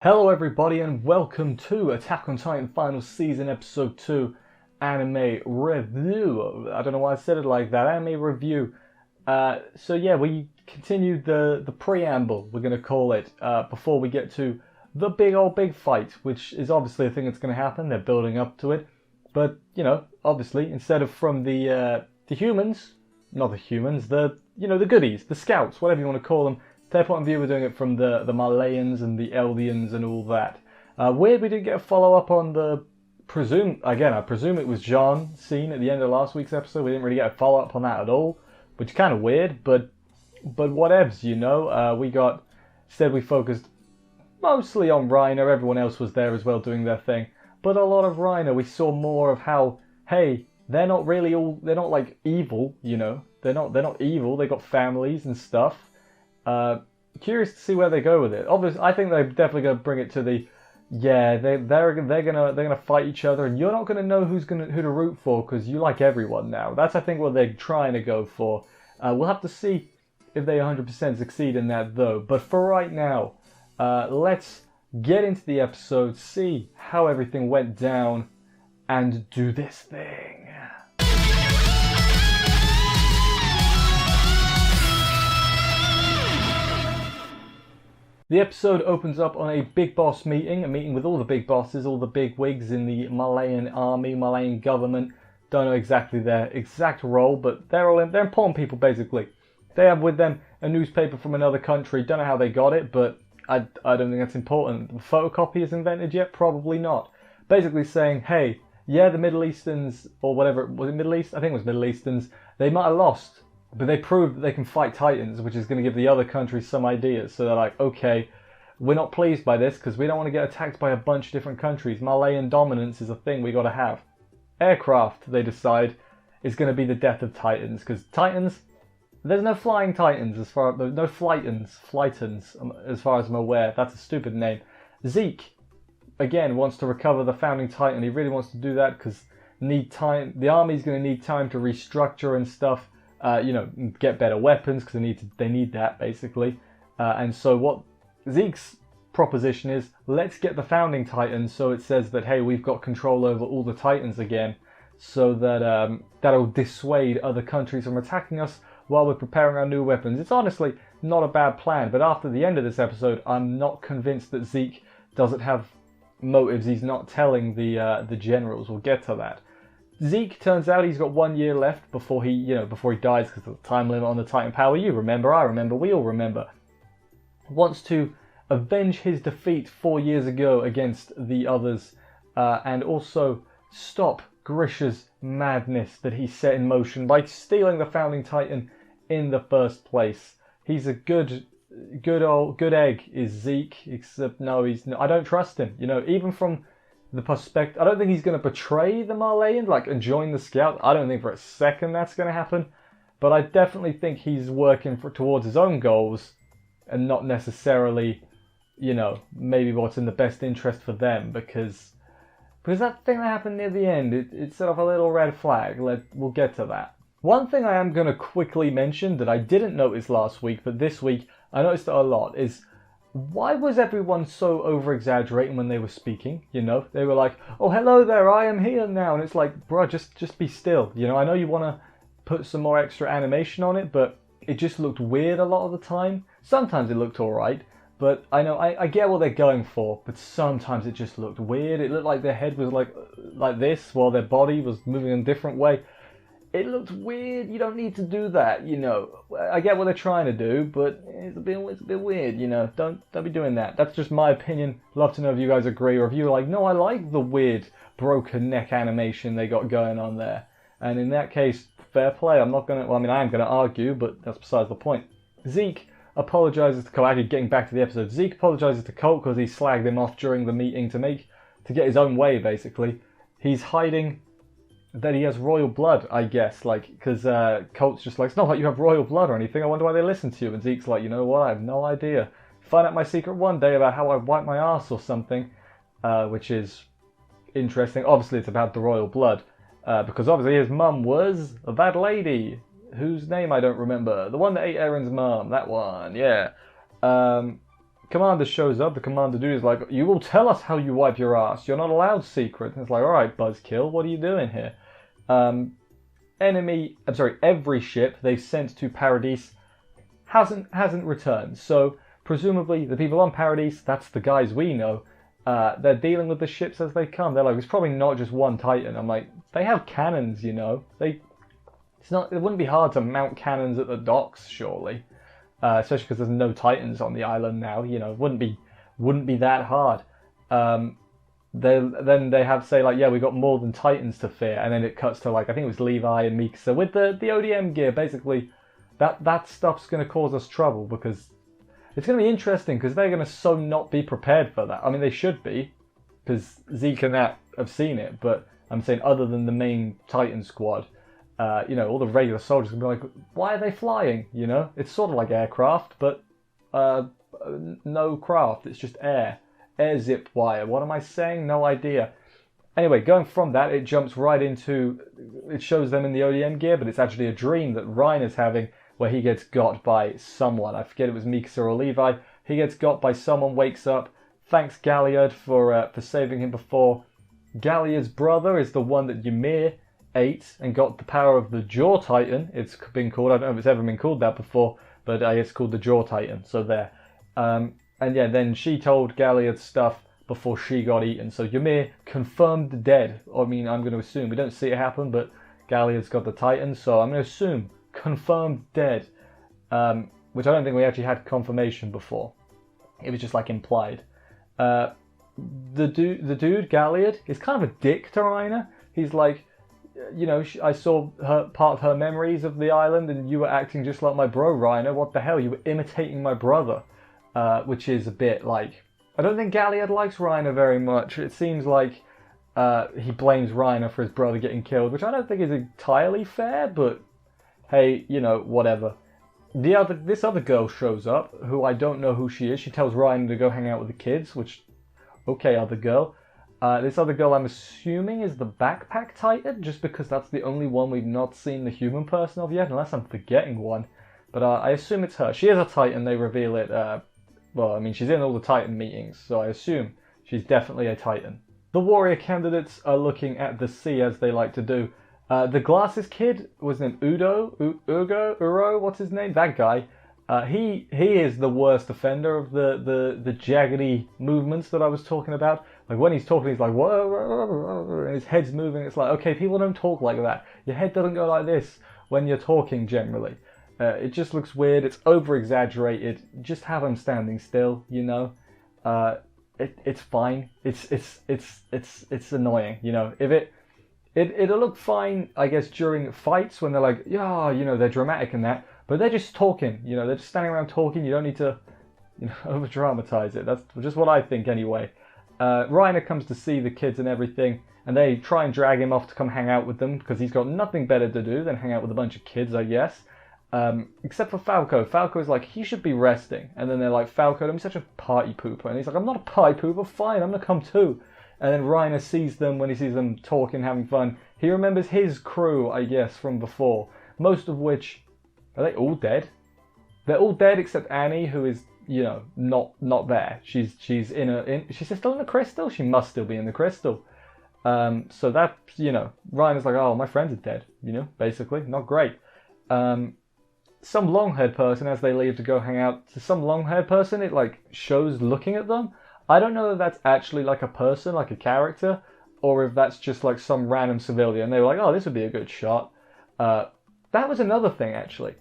Hello everybody and welcome to Attack on Titan Final Season Episode 2 Anime Review. I don't know why I said it like that, anime review. We continued the preamble, we're going to call it, before we get to the big fight, which is obviously a thing that's going to happen. They're building up to it. But, obviously, instead of from the humans, not the humans, the goodies, the scouts, whatever you want to call them, their point of view, we're doing it from the Malayans and the Eldians and all that. Weird we didn't get a follow-up on the I presume it was Jean scene at the end of last week's episode. We didn't really get a follow-up on that at all, which is kind of weird, but whatevs, instead we focused mostly on Reiner. Everyone else was there as well doing their thing. But a lot of Reiner, we saw more of how, hey, they're not like evil, They're not evil, they got families and stuff. Curious to see where they go with it. Obviously, I think they're definitely going to bring it to they're gonna fight each other, and you're not gonna know who to root for because you like everyone now. That's I think what they're trying to go for. We'll have to see if they 100% succeed in that though. But for right now, let's get into the episode, see how everything went down, and do this thing. The episode opens up on a big boss meeting, a meeting with all the big bosses, all the big wigs in the Malayan army, Malayan government. Don't know exactly their exact role, but they're important people basically. They have with them a newspaper from another country. Don't know how they got it, but I don't think that's important. The photocopy is invented yet? Probably not. Basically saying, hey, yeah, the Middle Easterns, or whatever, was it Middle East? I think it was Middle Easterns. They might have lost, but they proved that they can fight Titans, which is going to give the other countries some ideas. So they're like, okay, we're not pleased by this because we don't want to get attacked by a bunch of different countries. Malayan dominance is a thing we got to have. Aircraft, they decide, is going to be the death of Titans because Titans, there's no flying Titans there's no flightons as far as I'm aware. That's a stupid name. Zeke, again, wants to recover the founding Titan. He really wants to do that because the army's going to need time to restructure and stuff. Get better weapons because they need that basically. And so what Zeke's proposition is, let's get the founding Titans so it says that, hey, we've got control over all the Titans again, so that that'll dissuade other countries from attacking us while we're preparing our new weapons. It's honestly not a bad plan, but after the end of this episode, I'm not convinced that Zeke doesn't have motives. He's not telling the generals. We'll get to that. Zeke, turns out he's got 1 year left before he dies because of the time limit on the Titan power. You remember, I remember, we all remember. Wants to avenge his defeat 4 years ago against the others, and also stop Grisha's madness that he set in motion by stealing the founding Titan in the first place. He's a good egg, is Zeke, except no, I don't trust him. Even from the perspective, I don't think he's going to betray the Malayan, and join the Scout. I don't think for a second that's going to happen. But I definitely think he's working towards his own goals and not necessarily, maybe what's in the best interest for them. Because that thing that happened near the end, it set off a little red flag. We'll get to that. One thing I am going to quickly mention that I didn't notice last week, but this week I noticed it a lot, is why was everyone so over-exaggerating when they were speaking? They were like, oh, hello there, I am here now. And it's like, bro, just be still. I know you want to put some more extra animation on it, but it just looked weird a lot of the time. Sometimes it looked alright, but I get what they're going for, but sometimes it just looked weird. It looked like their head was like this, while their body was moving in a different way. It looked weird. You don't need to do that, I get what they're trying to do, but it's a bit weird, Don't be doing that. That's just my opinion. Love to know if you guys agree, or if you're like, no, I like the weird broken neck animation they got going on there. And in that case, fair play. I am gonna argue, but that's besides the point. Zeke apologizes to Colt. Actually, getting back to the episode, Zeke apologizes to Colt because he slagged him off during the meeting to get his own way, basically. He's hiding that he has royal blood, I guess, because Colt's just like, it's not like you have royal blood or anything, I wonder why they listen to you. And Zeke's like, you know what, I have no idea. Find out my secret one day about how I wipe my ass or something, which is interesting. Obviously it's about the royal blood, because obviously his mum was that lady, whose name I don't remember, the one that ate Aaron's mum, that one, yeah. commander shows up. The commander dude is like, "You will tell us how you wipe your ass. You're not allowed secret." And it's like, "All right, Buzzkill, what are you doing here?" Every ship they've sent to Paradis hasn't returned. So presumably the people on Paradis, that's the guys we know. They're dealing with the ships as they come. They're like, it's probably not just one Titan. I'm like, they have cannons, you know. It wouldn't be hard to mount cannons at the docks, surely. Especially because there's no Titans on the island now. You know, it wouldn't be that hard. Then they have to say like, yeah, we got more than Titans to fear, and then it cuts to like, I think it was Levi and Mikasa with the ODM gear. Basically, that stuff's going to cause us trouble because it's going to be interesting because they're going to so not be prepared for that. I mean, they should be because Zeke and Nat have seen it, but I'm saying other than the main Titan squad, you know, all the regular soldiers can be like, why are they flying? You know, it's sort of like aircraft, but no craft. It's just air zip wire. What am I saying? No idea. Anyway, going from that, it jumps right into, it shows them in the ODM gear, but it's actually a dream that Ryan is having where he gets got by someone. I forget it was Mikasa or Levi. He gets got by someone, wakes up, thanks Galliard for saving him before. Galliard's brother is the one that Ymir ate and got the power of the Jaw Titan. It's been called, I don't know if it's ever been called that before, but it's called the Jaw Titan, so there. And yeah, then she told Galliard stuff before she got eaten. So Ymir confirmed dead. I mean, I'm going to assume. We don't see it happen, but Galliard's got the Titan, so I'm going to assume confirmed dead. Which I don't think we actually had confirmation before. It was just like implied. The dude, Galliard, is kind of a dick to Reiner. He's like, you know, I saw part of her memories of the island and you were acting just like my bro, Reiner. What the hell? You were imitating my brother. Which is a bit like, I don't think Galliard likes Reiner very much. It seems like he blames Reiner for his brother getting killed, which I don't think is entirely fair, but hey, you know, whatever. This other girl shows up, who I don't know who she is. She tells Reiner to go hang out with the kids, which, okay, other girl. This other girl I'm assuming is the Backpack Titan, just because that's the only one we've not seen the human person of yet, unless I'm forgetting one. But I assume it's her. She is a Titan, they reveal it. Well, I mean, she's in all the Titan meetings, so I assume she's definitely a Titan. The warrior candidates are looking at the sea as they like to do. The glasses kid was named Uro, what's his name? That guy. He is the worst offender of the jaggedy movements that I was talking about. Like when he's talking, he's like, whoa, and his head's moving. It's like, okay, people don't talk like that. Your head doesn't go like this when you're talking generally. It just looks weird. It's over-exaggerated. Just have him standing still, you know. It's fine. It's annoying, you know. If it'll look fine, I guess, during fights when they're like, yeah, you know, they're dramatic and that. But they're just talking, you know. They're just standing around talking. You don't need to, you know, over-dramatize it. That's just what I think anyway. Reiner comes to see the kids and everything, and they try and drag him off to come hang out with them because he's got nothing better to do than hang out with a bunch of kids, I guess. Except for Falco. Falco is like, he should be resting. And then they're like, Falco, don't be such a party pooper. And he's like, I'm not a party pooper, fine, I'm gonna come too. And then Reiner sees them when he sees them talking, having fun. He remembers his crew, I guess, from before. Most of which, are they all dead? They're all dead except Annie, who is, you know, not there. She's she's still in the crystal? She must still be in the crystal. So that, you know, Reiner's like, oh, my friends are dead, you know, basically. Not great. Some long-haired person, as they leave to go hang out, to some long-haired person, it like shows looking at them. I don't know if that's actually like a person, like a character, or if that's just like some random civilian. They were like, oh, this would be a good shot. That was another thing, actually.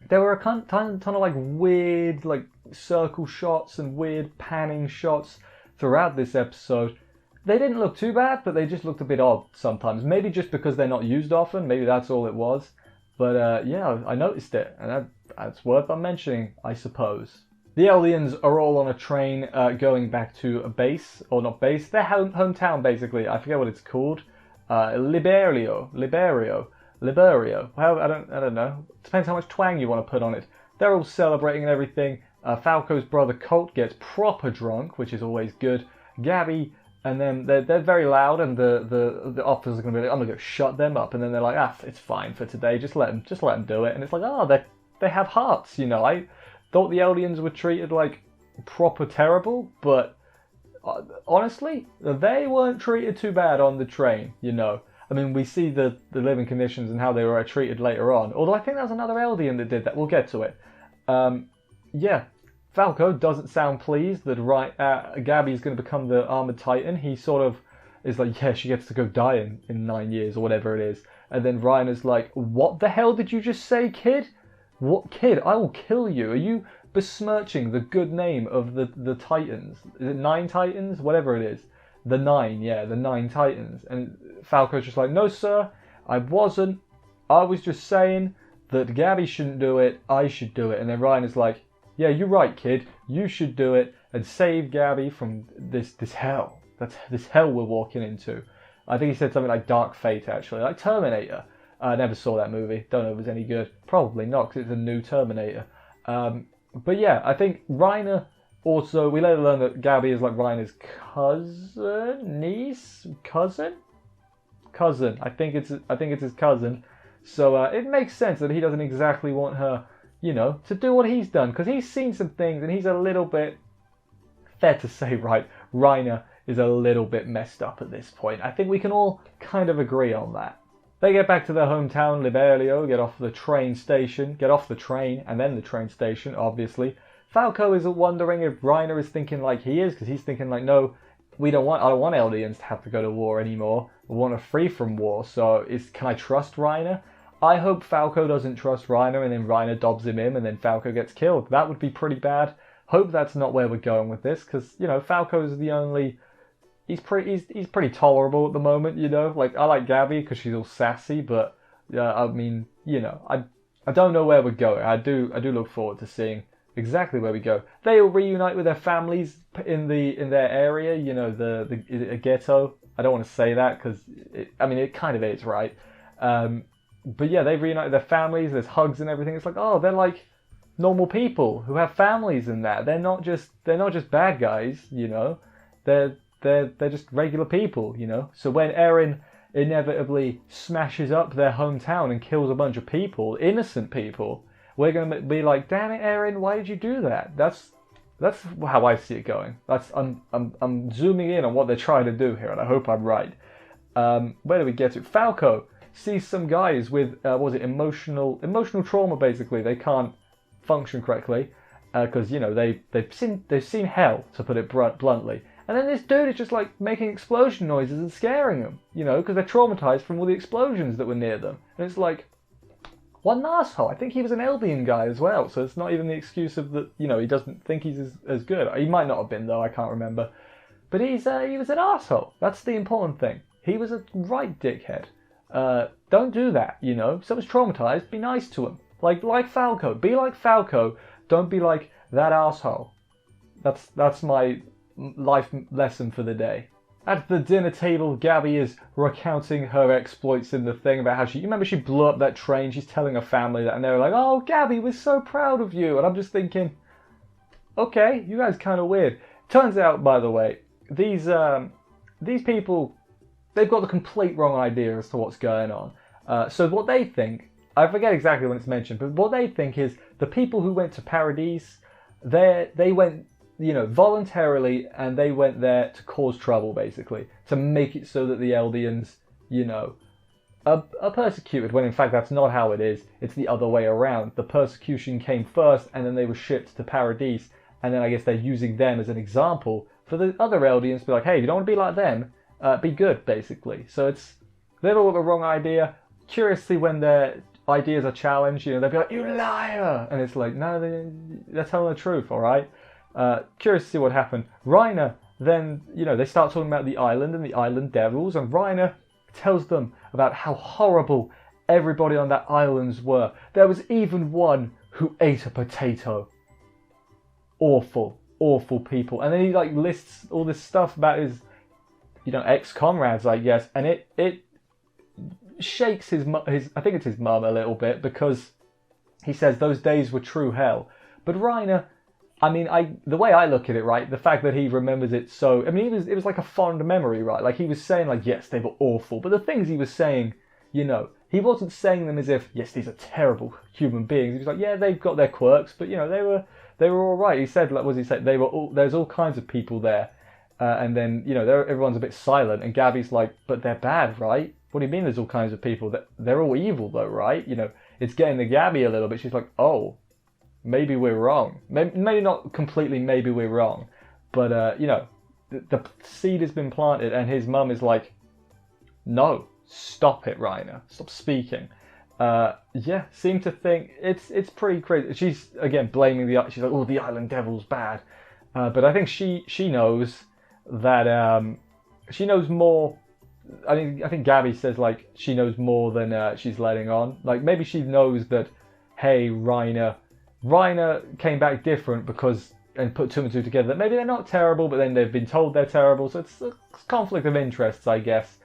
There were a ton of like weird like circle shots and weird panning shots throughout this episode. They didn't look too bad, but they just looked a bit odd sometimes. Maybe just because they're not used often. Maybe that's all it was. But yeah, I noticed it, and that's worth mentioning, I suppose. The Eldians are all on a train going back to a base, or not base, their hometown basically. I forget what it's called. Liberio. Well, I don't know. Depends how much twang you want to put on it. They're all celebrating and everything. Falco's brother Colt gets proper drunk, which is always good. Gabby. And then they're very loud, and the officers are going to be like, I'm going to go shut them up. And then they're like, it's fine for today. Just let them do it. And it's like, they have hearts, you know. I thought the Eldians were treated like proper terrible, but honestly, they weren't treated too bad on the train, you know. I mean, we see the living conditions and how they were treated later on. Although I think that was another Eldian that did that. We'll get to it. Yeah, Falco doesn't sound pleased that Gabby is going to become the Armored Titan. He sort of is like, yeah, she gets to go die in 9 years or whatever it is. And then Ryan is like, what the hell did you just say, kid? What, kid? I will kill you. Are you besmirching the good name of the Titans? Is it 9 Titans? Whatever it is. The 9, yeah, the 9 Titans. And Falco's just like, no, sir, I wasn't. I was just saying that Gabby shouldn't do it. I should do it. And then Ryan is like, yeah, you're right, kid. You should do it and save Gabby from this hell. That's this hell we're walking into. I think he said something like Dark Fate, actually, like Terminator. I never saw that movie. Don't know if it was any good. Probably not, because it's a new Terminator. But yeah, I think Reiner also, we later learn that Gabby is like Reiner's cousin. I think it's his cousin. So it makes sense that he doesn't exactly want her, you know, to do what he's done, because he's seen some things and he's a little bit, fair to say, right, Reiner is a little bit messed up at this point. I think we can all kind of agree on that. They get back to their hometown, Liberio, get off the train and then the train station, obviously. Falco is wondering if Reiner is thinking like he is, because he's thinking like, no, I don't want Eldians to have to go to war anymore. I want to free from war, so can I trust Reiner? I hope Falco doesn't trust Reiner and then Reiner dobs him in and then Falco gets killed. That would be pretty bad. Hope that's not where we're going with this, because, you know, Falco's the only... He's pretty tolerable at the moment, you know. Like, I like Gabby because she's all sassy, but I mean, you know, I don't know where we're going. I do look forward to seeing exactly where we go. They all reunite with their families in their area, you know, is it a ghetto? I don't want to say that because it kind of is, right? But yeah, they reunite with their families. There's hugs and everything. It's like, oh, they're like normal people who have families and that. They're not just bad guys, you know. They're just regular people, you know. So when Eren inevitably smashes up their hometown and kills a bunch of people, innocent people, we're going to be like, damn it, Eren, why did you do that? That's how I see it going. I'm zooming in on what they're trying to do here, and I hope I'm right. Where do we get to? Falco sees some guys with emotional trauma. Basically, they can't function correctly because you know they've seen hell, to put it bluntly. And then this dude is just like making explosion noises and scaring them, you know, because they're traumatized from all the explosions that were near them. And it's like, what an asshole. I think he was an Eldian guy as well, so it's not even the excuse of that, you know, he doesn't think he's as good. He might not have been, though, I can't remember. But he was an asshole. That's the important thing. He was a right dickhead. Don't do that, you know. If someone's traumatized, be nice to him. Like Falco. Be like Falco. Don't be like that asshole. That's my life lesson for the day. At the dinner table, Gabby is recounting her exploits in the thing about how you remember she blew up that train. She's telling her family that, and they're like, "Oh, Gabby, we're so proud of you." And I'm just thinking, okay, you guys kind of weird. Turns out, by the way, these people, they've got the complete wrong idea as to what's going on. So what they think, I forget exactly when it's mentioned, but what they think is the people who went to Paradis, they went, you know, voluntarily, and they went there to cause trouble, basically, to make it so that the Eldians, you know, are persecuted, when in fact that's not how it is. It's the other way around. The persecution came first, and then they were shipped to Paradis, and then I guess they're using them as an example for the other Eldians to be like, hey, if you don't want to be like them, be good, basically. So they've all got the wrong idea. Curiously, when their ideas are challenged, you know, they'll be like, you liar! And it's like, no, they're telling the truth, alright? Curious to see what happened. Reiner then, you know, they start talking about the island and the island devils, and Reiner tells them about how horrible everybody on that islands were. There was even one who ate a potato. Awful, awful people. And then he like lists all this stuff about his, you know, ex-comrades, I guess, and it shakes his I think it's his mum a little bit, because he says those days were true hell. But Reiner, I mean, the way I look at it, right, the fact that he remembers it so, I mean, it was like a fond memory, right? Like, he was saying, like, yes, they were awful. But the things he was saying, you know, he wasn't saying them as if, yes, these are terrible human beings. He was like, yeah, they've got their quirks, but, you know, they were all right. He said, like, what did he say? There's all kinds of people there. And then, everyone's a bit silent. And Gabby's like, but they're bad, right? What do you mean there's all kinds of people? They're all evil, though, right? It's getting to Gabby a little bit. She's like, oh, maybe we're wrong. Maybe not completely maybe we're wrong. But, the seed has been planted. And his mum is like, no, stop it, Reiner. Stop speaking. Seem to think it's pretty crazy. She's, again, blaming she's like, oh, the Island Devil's bad. But I think she knows that she knows more. I think Gabby says, like, she knows more than she's letting on. Like, maybe she knows that, hey, Reiner came back different and put two and two together. That maybe they're not terrible, but then they've been told they're terrible. So it's a conflict of interests, I guess.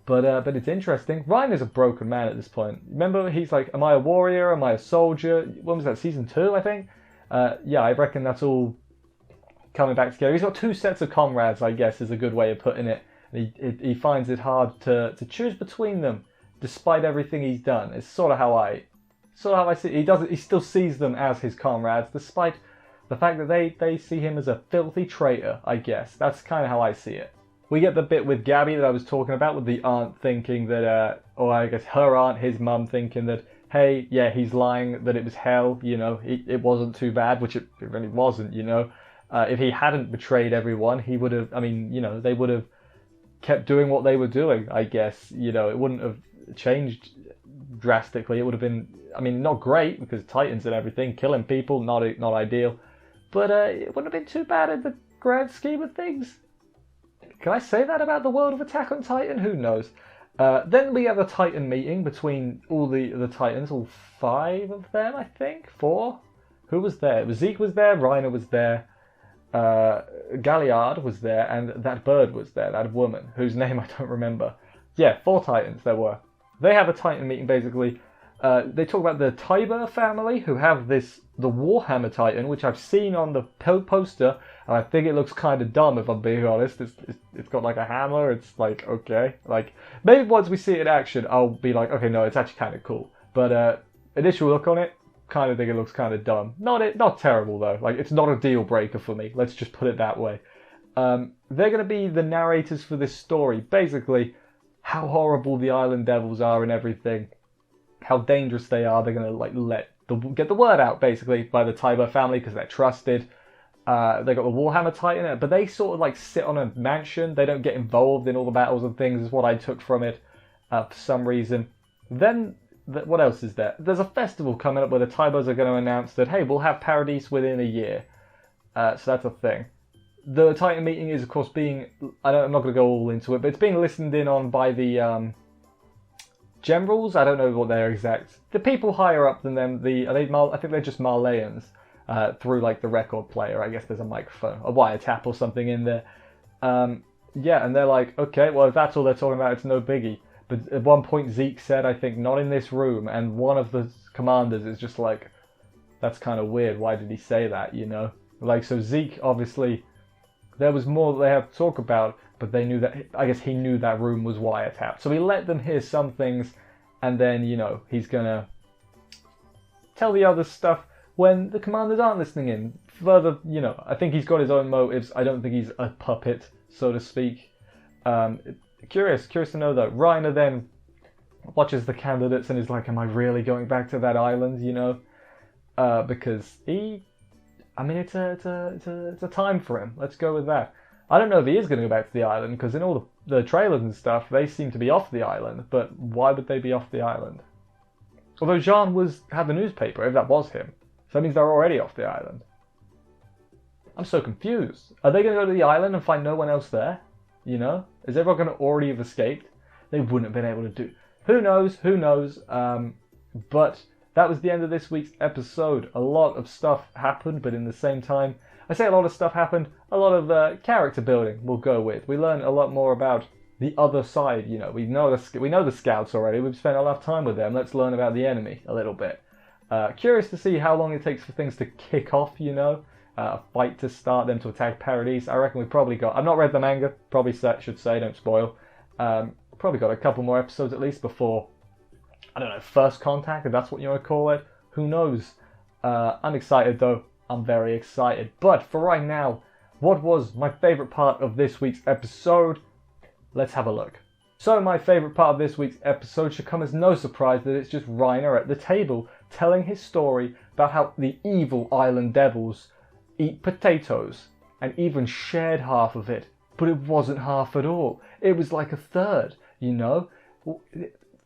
But it's interesting. Reiner's a broken man at this point. Remember, he's like, am I a warrior? Am I a soldier? When was that? Season 2, I think? I reckon that's all coming back together. He's got two sets of comrades, I guess, is a good way of putting it. He finds it hard to choose between them, despite everything he's done. It's sort of how I see it. He still sees them as his comrades, despite the fact that they see him as a filthy traitor, I guess. That's kind of how I see it. We get the bit with Gabby that I was talking about, with the aunt thinking that, or I guess her aunt, his mum, thinking that, hey, yeah, he's lying, that it was hell, it wasn't too bad, which it really wasn't, If he hadn't betrayed everyone, he would have, they would have kept doing what they were doing, I guess. It wouldn't have changed drastically. It would have been, not great, because Titans and everything, killing people, not ideal. But it wouldn't have been too bad in the grand scheme of things. Can I say that about the world of Attack on Titan? Who knows? Then we have a Titan meeting between all the Titans, all 5 of them, I think? 4? Who was there? Zeke was there, Reiner was there, Galliard was there, and that bird was there, that woman, whose name I don't remember. Yeah, 4 Titans there were. They have a Titan meeting, basically. They talk about the Tiber family, who have the Warhammer Titan, which I've seen on the poster, and I think it looks kind of dumb, if I'm being honest. It's got like a hammer. It's like, okay, like maybe once we see it in action, I'll be like, okay, no, it's actually kind of cool. But initial look on it, kind of think it looks kind of dumb. Not terrible though. Like, it's not a deal breaker for me. Let's just put it that way. They're going to be the narrators for this story. Basically, how horrible the Island Devils are and everything. How dangerous they are. They're going to get the word out, basically, by the Tiber family, because they're trusted. They got the Warhammer Titan, but they sort of sit on a mansion. They don't get involved in all the battles and things, is what I took from it, for some reason. Then, what else is there? There's a festival coming up where the Tibers are going to announce that, hey, we'll have Paradis within a year. So that's a thing. The Titan meeting is, of course, I'm not going to go all into it, but it's being listened in on by the generals. I don't know what they're exact. The people higher up than them, I think they're just Marleyans, through the record player. I guess there's a microphone, a wiretap or something in there. And they're like, okay, well, if that's all they're talking about, it's no biggie. But at one point Zeke said, I think, not in this room, and one of the commanders is just like, that's kind of weird, why did he say that, so Zeke, obviously, there was more that they have to talk about, but they knew that, I guess he knew that room was wiretapped. So he let them hear some things, and then, he's gonna tell the other stuff when the commanders aren't listening in. Further, I think he's got his own motives. I don't think he's a puppet, so to speak. Curious to know though. Reiner then watches the candidates and is like, am I really going back to that island, because it's a time for him. Let's go with that. I don't know if he is going to go back to the island, because in all the trailers and stuff, they seem to be off the island, but why would they be off the island? Although Jean had the newspaper, if that was him. So that means they're already off the island. I'm so confused. Are they going to go to the island and find no one else there? Is everyone going to already have escaped? They wouldn't have been able to do. Who knows? But that was the end of this week's episode. A lot of stuff happened, but in the same time, I say a lot of stuff happened, a lot of character building we'll go with. We learned a lot more about the other side, we know the scouts already, we've spent a lot of time with them, let's learn about the enemy a little bit. Curious to see how long it takes for things to kick off, a fight to start, them to attack Paradis. I reckon we've probably got, I've not read the manga, probably should say, don't spoil, probably got a couple more episodes at least before, I don't know, first contact, if that's what you want to call it, who knows. I'm excited though. I'm very excited. But for right now, what was my favourite part of this week's episode? Let's have a look. So my favourite part of this week's episode should come as no surprise that it's just Reiner at the table telling his story about how the evil island devils eat potatoes and even shared half of it. But it wasn't half at all. It was like a third, you know.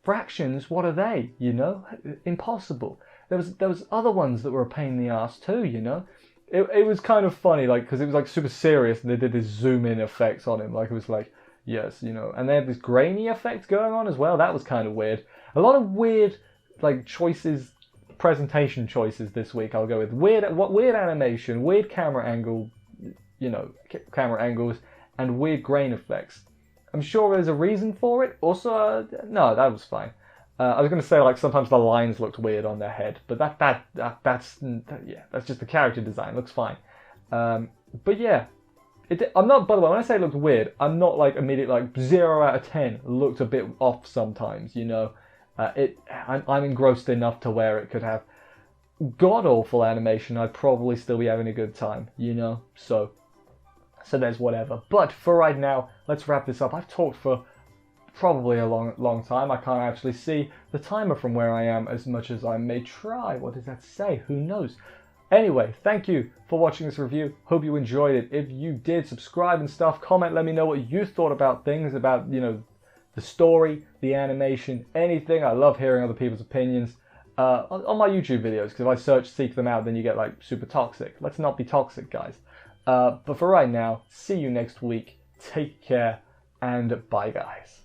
Fractions, what are they, you know? Impossible. There was other ones that were a pain in the ass too, you know. It was kind of funny, like, because it was like super serious and they did this zoom in effects on him, like it was like, yes, you know, and they had this grainy effect going on as well. That was kind of weird. A lot of weird, like, choices, presentation choices this week. I'll go with weird animation, weird camera angle, you know, camera angles, and weird grain effects. I'm sure there's a reason for it. Also, no, that was fine. I was going to say, like, sometimes the lines looked weird on their head, but that's just the character design. It looks fine. But yeah, I'm not. By the way, when I say it looked weird, I'm not like immediately like 0 out of 10. Looked a bit off sometimes, you know. I'm engrossed enough to where it could have god awful animation. I'd probably still be having a good time, you know. So there's whatever. But for right now, let's wrap this up. I've talked for probably a long time. I can't actually see the timer from where I am as much as I may try. What does that say? Who knows? Anyway, thank you for watching this review. Hope you enjoyed it. If you did, subscribe and stuff. Comment, let me know what you thought about things, about, you know, the story, the animation, anything. I love hearing other people's opinions on my YouTube videos, because if I seek them out, then you get like super toxic. Let's not be toxic, guys. But for right now, see you next week. Take care and bye, guys.